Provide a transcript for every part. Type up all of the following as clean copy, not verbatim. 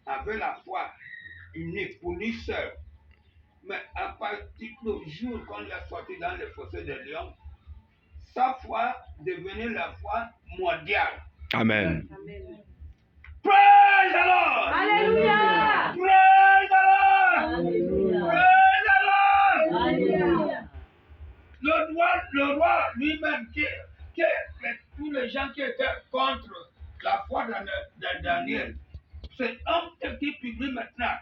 avait la foi unique pour lui seul. Mais à partir du jour qu'on l'a sorti dans le fossé de Lion, sa foi devenait la foi mondiale. Amen. Praise the Lord! Alléluia! Praise the Lord! Alléluia! Praise the Lord! Alléluia! Le roi lui-même, tous les gens qui étaient contre la foi de Daniel, cet homme qui publie maintenant,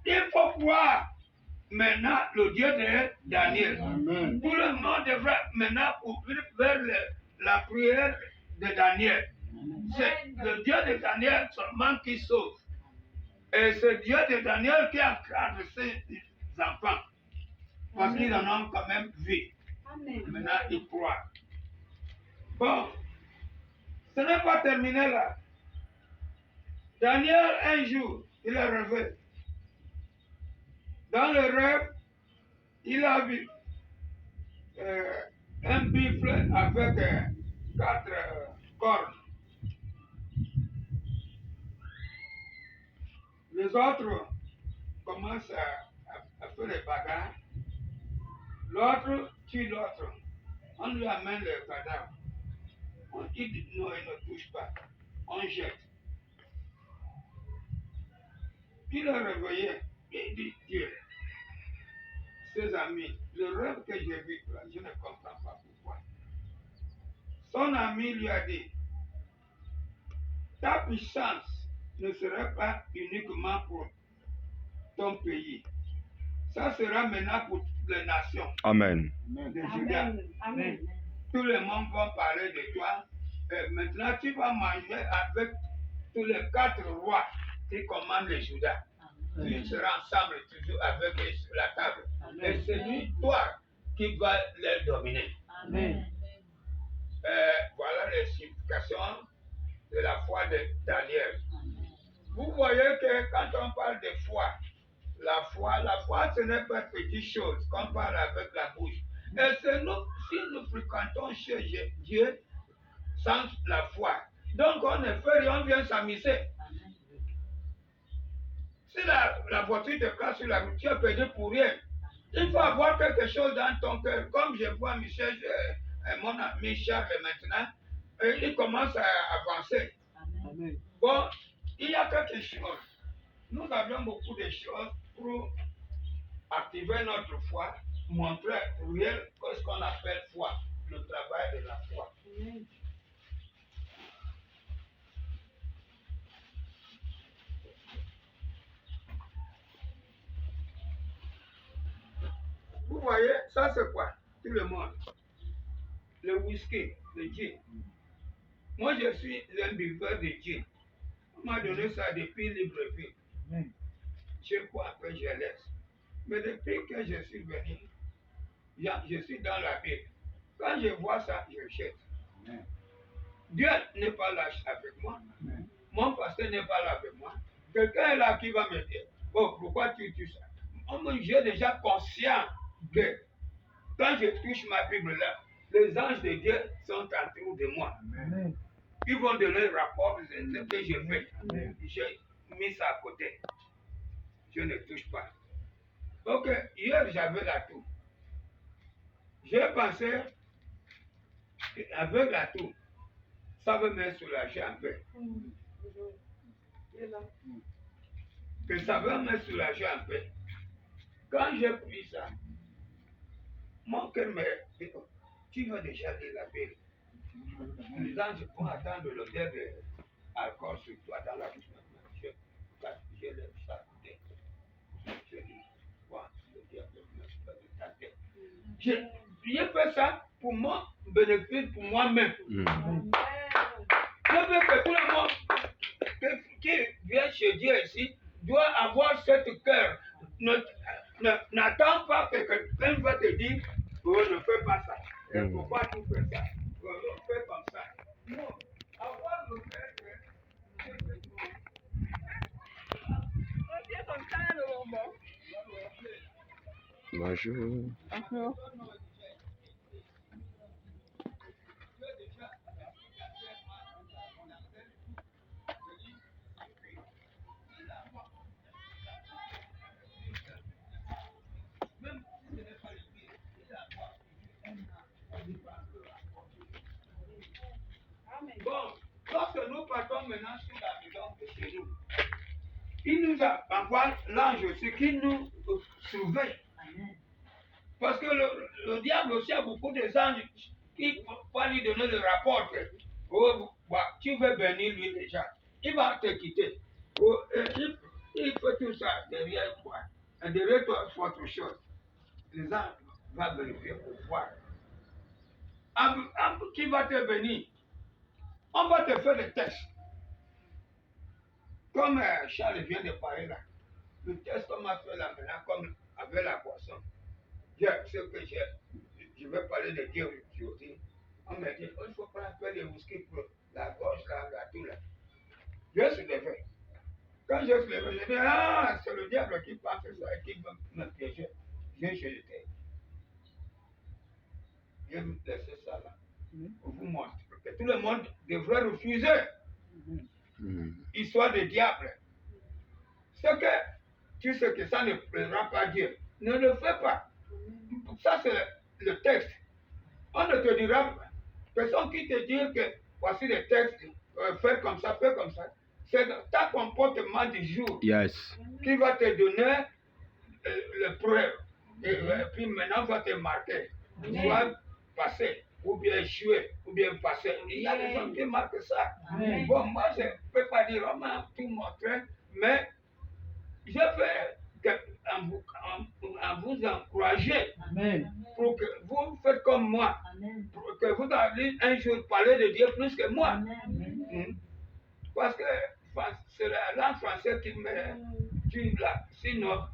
il faut croire maintenant le Dieu de Daniel. Amen. Tout le monde devrait maintenant ouvrir vers la prière de Daniel. C'est le Dieu de Daniel seulement qui sauve. Et c'est Dieu de Daniel qui encadre ses enfants. Parce qu'ils en ont quand même vu. Amen. Maintenant, ils croient. Bon, ce n'est pas terminé là. Daniel, un jour, il est rêvé. Dans le rêve, il a vu un buffle avec 4 cornes. Les autres commencent à faire les bagarres. L'autre tue l'autre. On lui amène le cadavre. On dit non, il ne touche pas. On jette. Il est réveillé. Il dit Dieu, ses amis, le rêve que j'ai vu, là, je ne comprends pas pourquoi. Son ami lui a dit, ta puissance ne serait pas uniquement pour ton pays. Ça sera maintenant pour toutes les nations. Amen. De Juda. Amen. Tout le monde va parler de toi. Et maintenant, tu vas manger avec tous les 4 rois qui commandent le Juda. Tu seras ensemble toujours avec eux sur la table. Amen. Et c'est lui, toi, qui va les dominer. Amen. Voilà les significations de la foi de Daniel. Vous voyez que quand on parle de foi, la foi, ce n'est pas petite chose qu'on parle avec la bouche. Et c'est nous, si nous fréquentons chez Dieu sans la foi, donc on ne fait rien, on vient s'amuser. Si la voiture te casse sur la route, tu es perdu pour rien. Il faut avoir quelque chose dans ton cœur. Comme je vois Michel, mon ami Charles maintenant, il commence à avancer. Amen. Bon, il y a quelque chose. Nous avons beaucoup de choses pour activer notre foi, montrer réel ce qu'on appelle foi, le travail de la foi. Amen. Vous voyez, ça c'est quoi? Tout le monde. Le whisky, le gin. Moi je suis un buveur de gin. On m'a donné ça depuis Libreville. Je crois que je laisse. Mais depuis que je suis venu, je suis dans la Bible. Quand je vois ça, je jette. Dieu n'est pas là avec moi. Amen. Mon pasteur n'est pas là avec moi. Quelqu'un est là qui va me dire, oh, pourquoi tu tues ça? J'ai déjà conscient que quand je touche ma Bible là, les anges de Dieu sont autour de moi. Amen. Ils vont donner le rapport de ce que je fais. Amen. J'ai mis ça à côté. Je ne touche pas. Ok, hier j'avais la toux. J'ai pensé qu'avec la toux, ça va me soulager un peu. Que ça va me soulager un peu. Quand j'ai pris ça, mon cœur me dit, tu vas déjà lire la Bible. Les anges vont attendre l'odeur de alcool sur toi dans la bouche. Je lève ça. Je dis, quoi, le diable me de ta tête. J'ai fait ça pour mon bénéfice, pour moi-même. Je veux que tout le monde qui vient chez Dieu ici doit avoir ce cœur. N'attends pas que quelqu'un va te dire, oh, ne fais pas ça. Et pourquoi tu fais ça? On fait comme ça. Non. Avoir le cœur que bonjour. Bonjour. maintenant sur la maison de chez nous. Il nous a envoyé l'ange aussi qui nous surveille. Parce que le diable aussi a beaucoup de anges qui vont lui donner le rapport que oh, bah, tu veux bénir lui déjà. Il va te quitter. Oh, il fait tout ça derrière toi. Et derrière toi, il faut autre chose. Les anges vont vérifier pour voir. Qui va te bénir? On va te faire des tests. Comme Charles vient de parler là. Le test qu'on m'a fait là maintenant, comme avec la boisson. Je vais parler de Dieu aujourd'hui. On m'a dit, il ne faut pas faire les whisky pour la gorge, la tout là. Je suis levé. Quand je suis levé, je dis, ah, c'est le diable qui pense ça et qui va me piéger. J'ai jeté. Je vais laisser ça là. Pour vous montrer que tout le monde devrait refuser. Histoire de diable. Ce que tu sais que ça ne plaira pas Dieu. Ne le fais pas. Ça, c'est le texte. On ne te dira pas. Personne qui te dit que voici le texte, fais comme ça, fais comme ça. C'est ta comportement du jour qui va te donner le preuve. Et puis maintenant, va te marquer. Soit passé, ou bien échoué, ou bien passé. Il y a des gens qui marquent ça. Bon, moi, je ne peux pas dire, on m'a tout montré, mais je vais en vous encourager pour que vous faites comme moi, pour que vous allez un jour parler de Dieu plus que moi. Parce que c'est la langue française qui me tue là. Sinon,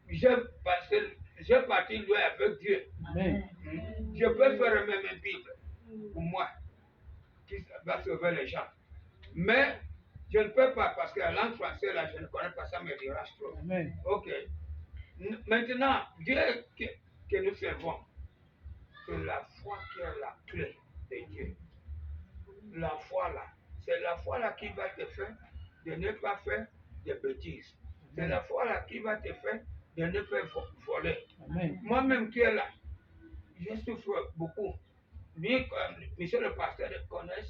j'ai parti loin avec Dieu. Je peux faire même une Bible pour moi, qui va sauver les gens. Mais je ne peux pas parce que la langue française, là, je ne connais pas, ça me dérange trop. Ok. Maintenant, Dieu que nous servons, c'est la foi qui est la clé de Dieu. La foi là, c'est la foi là qui va te faire de ne pas faire de bêtises. C'est la foi là qui va te faire de ne pas voler. Moi-même qui est là, je souffre beaucoup. Lui, monsieur le pasteur, connaît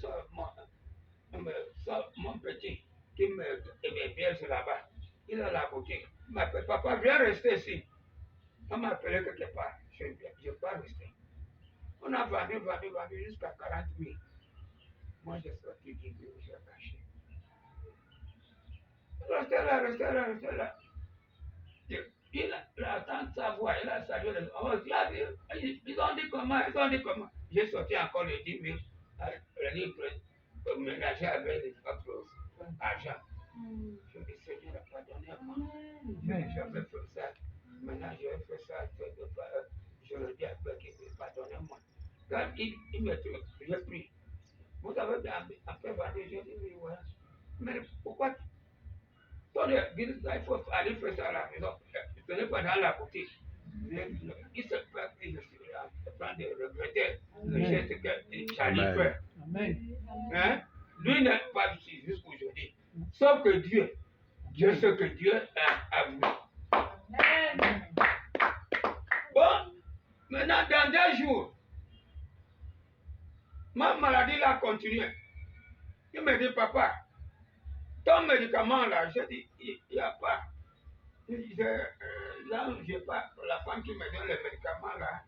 mon petit qui me berce là-bas. Il a la boutique. Il m'appelle, papa, viens rester ici. On m'a appelé quelque part. Je ne vais pas rester. On a vendu jusqu'à 40 000. Moi, j'ai sorti du bureau, j'ai caché. Restez là. Il a entendu sa voix, il a salué les gens. Ils ont dit comment. J'ai sorti encore les 10 000 pour ménager avec les autres argent. Je me dis, Seigneur n'a pas donné à moi. J'avais fait ça. Maintenant, je vais faire ça. Je le dis après qu'il ne va pas donner à moi. Quand il me trouve, j'ai pris. Vous avez bien après vendu, je dis oui, voilà. Mais pourquoi il faut aller faire ça à la maison. Ce n'est pas dans la boutique. Il se peut que je suis en train de regretter le geste que Charlie fait. Hein? Lui n'est pas ici jusqu'aujourd'hui. Sauf que Dieu sait que Dieu a voulu. Bon, maintenant, dans 2 jours, ma maladie a continué. Il me dit, papa, ton médicament là, je dis, il n'y a pas. Là, je pas la femme qui me donne le médicament là,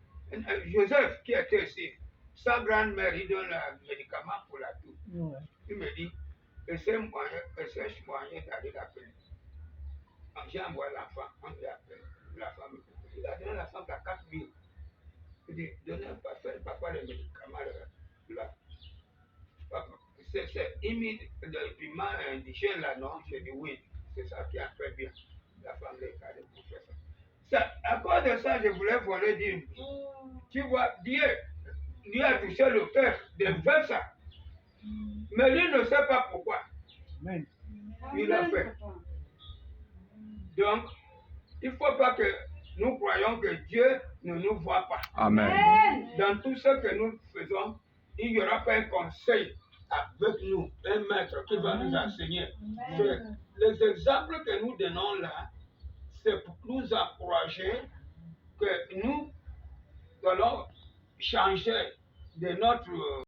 Joseph qui était ici, sa grand-mère, il donne le médicament pour la toux. Il me dit, essaie moyen d'aller l'appeler. J'ai envoyé l'enfant, on lui a appelé. La femme, il a donné la femme à 4 000. Il dit, donnez papa le médicament là. Il mit le piment indigène là, non? J'ai dit oui, c'est ça qui a fait bien. La femme les cadres pour faire ça. À cause de ça, je voulais voler dire, tu vois, Dieu a touché le cœur de faire ça. Mais lui ne sait pas pourquoi. Il l'a fait. Donc, il ne faut pas que nous croyons que Dieu ne nous voit pas. Amen. Dans tout ce que nous faisons, il n'y aura pas un conseil avec nous, un maître qui va nous enseigner. Les exemples que nous donnons là, c'est pour nous encourager que nous allons changer de notre